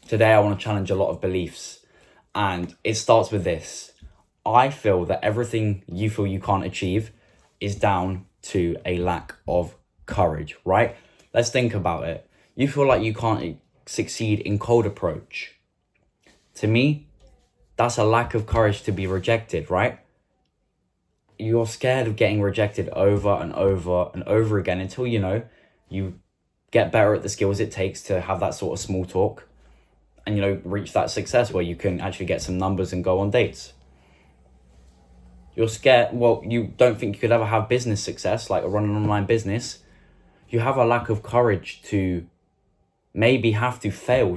Today I want to challenge a lot of beliefs, and it starts with this. I feel that everything you feel you can't achieve is down to a lack of courage, right? Let's think about it. You feel like you can't succeed in cold approach. To me, that's a lack of courage to be rejected, right? You're scared of getting rejected over and over and over again until, you get better at the skills it takes to have that sort of small talk and, reach that success where you can actually get some numbers and go on dates. You're scared, you don't think you could ever have business success, like run an online business. You have a lack of courage to maybe have to fail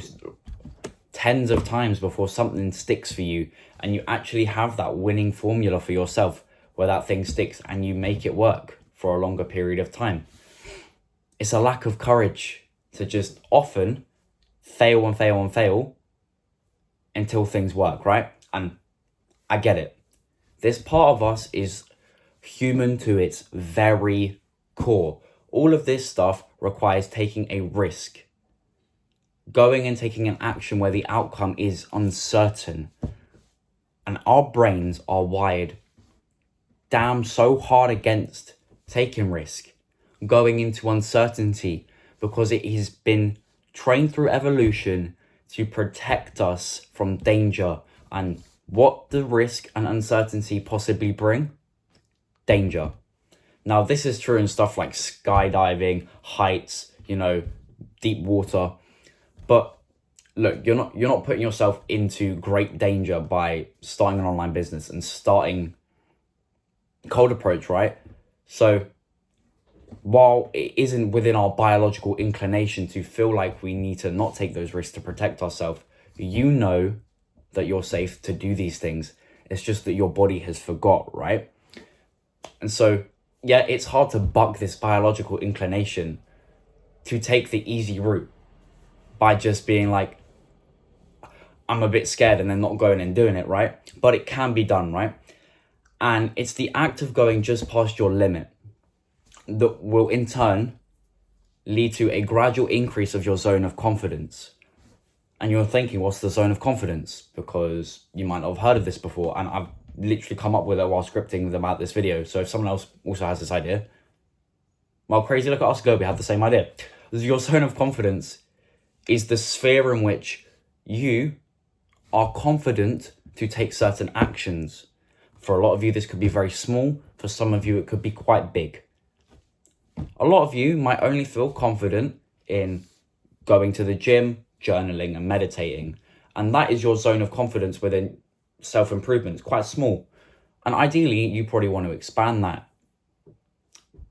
tens of times before something sticks for you, and you actually have that winning formula for yourself where that thing sticks and you make it work for a longer period of time. It's a lack of courage to just often fail and fail and fail until things work, right? And I get it. This part of us is human to its very core. All of this stuff requires taking a risk. Going and taking an action where the outcome is uncertain. And our brains are wired damn so hard against taking risk, going into uncertainty, because it has been trained through evolution to protect us from danger. And what the risk and uncertainty possibly bring? Danger. Now, this is true in stuff like skydiving, heights, deep water. But look, you're not putting yourself into great danger by starting an online business and starting cold approach, right? So while it isn't within our biological inclination to feel like we need to not take those risks to protect ourselves, you know that you're safe to do these things. It's just that your body has forgot, right? And so, yeah, it's hard to buck this biological inclination to take the easy route by just being like, I'm a bit scared, and then not going and doing it, right? But it can be done, right? And it's the act of going just past your limit that will in turn lead to a gradual increase of your zone of confidence. And you're thinking, what's the zone of confidence? Because you might not have heard of this before, and I've literally come up with it while scripting about this video. So if someone else also has this idea, well, crazy, look at us go, we have the same idea. Your zone of confidence is the sphere in which you are confident to take certain actions. For a lot of you, this could be very small. For some of you, it could be quite big. A lot of you might only feel confident in going to the gym, journaling and meditating. And that is your zone of confidence within self-improvement. It's quite small. And ideally, you probably want to expand that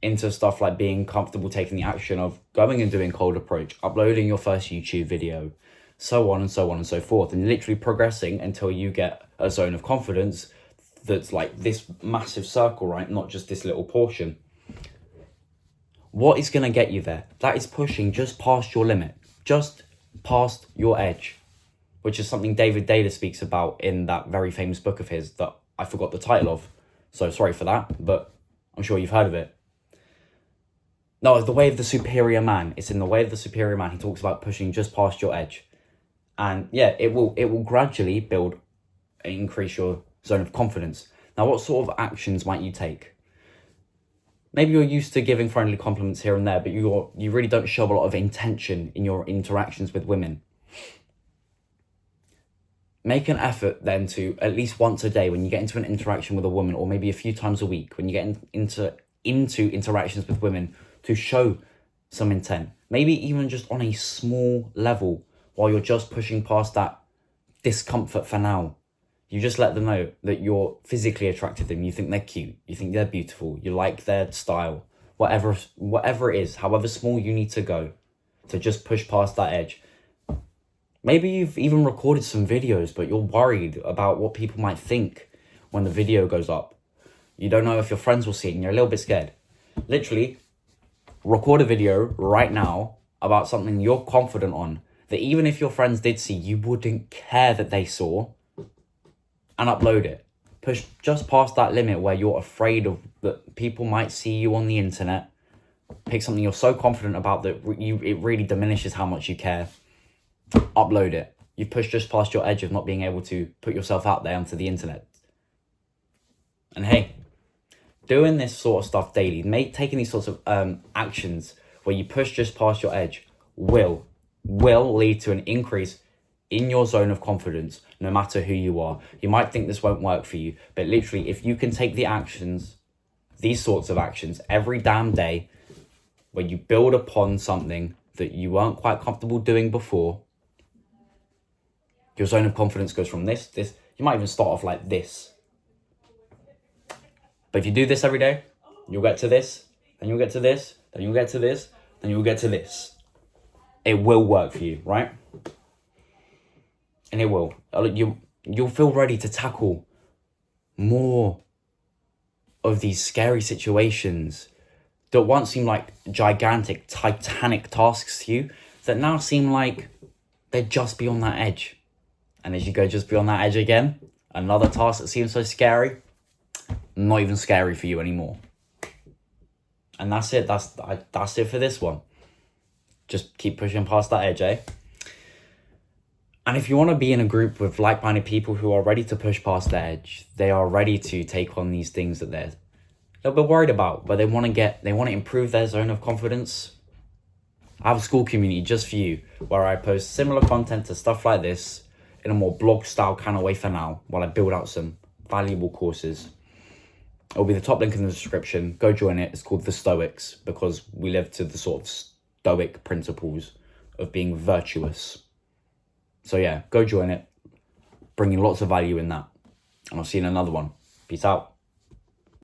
into stuff like being comfortable taking the action of going and doing cold approach, uploading your first YouTube video, so on and so on and so forth, and literally progressing until you get a zone of confidence that's like this massive circle, right? Not just this little portion. What is going to get you there? That is pushing just past your limit, just past your edge, which is something David Data speaks about in that very famous book of his that I forgot the title of. So sorry for that, but I'm sure you've heard of it. No, it's The Way of the Superior Man. It's in The Way of the Superior Man. He talks about pushing just past your edge. And yeah, it will gradually build and increase your zone of confidence. Now, what sort of actions might you take? Maybe you're used to giving friendly compliments here and there, but you really don't show a lot of intention in your interactions with women. Make an effort then to, at least once a day, when you get into an interaction with a woman, or maybe a few times a week, when you get into interactions with women, to show some intent. Maybe even just on a small level, while you're just pushing past that discomfort for now. You just let them know that you're physically attracted to them. You think they're cute. You think they're beautiful. You like their style. Whatever it is, however small you need to go to just push past that edge. Maybe you've even recorded some videos, but you're worried about what people might think when the video goes up. You don't know if your friends will see it and you're a little bit scared. Literally, record a video right now about something you're confident on, that even if your friends did see, you wouldn't care that they saw, and upload it. Push just past that limit where you're afraid of that people might see you on the internet. Pick something you're so confident about that it really diminishes how much you care. Upload it. You've pushed just past your edge of not being able to put yourself out there onto the internet. And hey, doing this sort of stuff daily, taking these sorts of actions where you push just past your edge will lead to an increase in your zone of confidence, no matter who you are. You might think this won't work for you, but literally, if you can take the actions, these sorts of actions, every damn day, where you build upon something that you weren't quite comfortable doing before, your zone of confidence goes from this, you might even start off like this. But if you do this every day, you'll get to this, then you'll get to this, then you'll get to this, then you'll get to this. It will work for you, right? And it will. You'll feel ready to tackle more of these scary situations that once seemed like gigantic, titanic tasks to you, that now seem like they're just beyond that edge. And as you go just beyond that edge again, another task that seems so scary, not even scary for you anymore. And that's it. That's it for this one. Just keep pushing past that edge, eh? And if you want to be in a group with like-minded people who are ready to push past the edge, they are ready to take on these things that they're a little bit worried about, but they want to improve their zone of confidence. I have a school community just for you, where I post similar content to stuff like this in a more blog style kind of way for now, while I build out some valuable courses. It'll be the top link in the description. Go join it. It's called The Stoics, because we live to the sort of stoic principles of being virtuous. So yeah, go join it. Bringing lots of value in that. And I'll see you in another one. Peace out.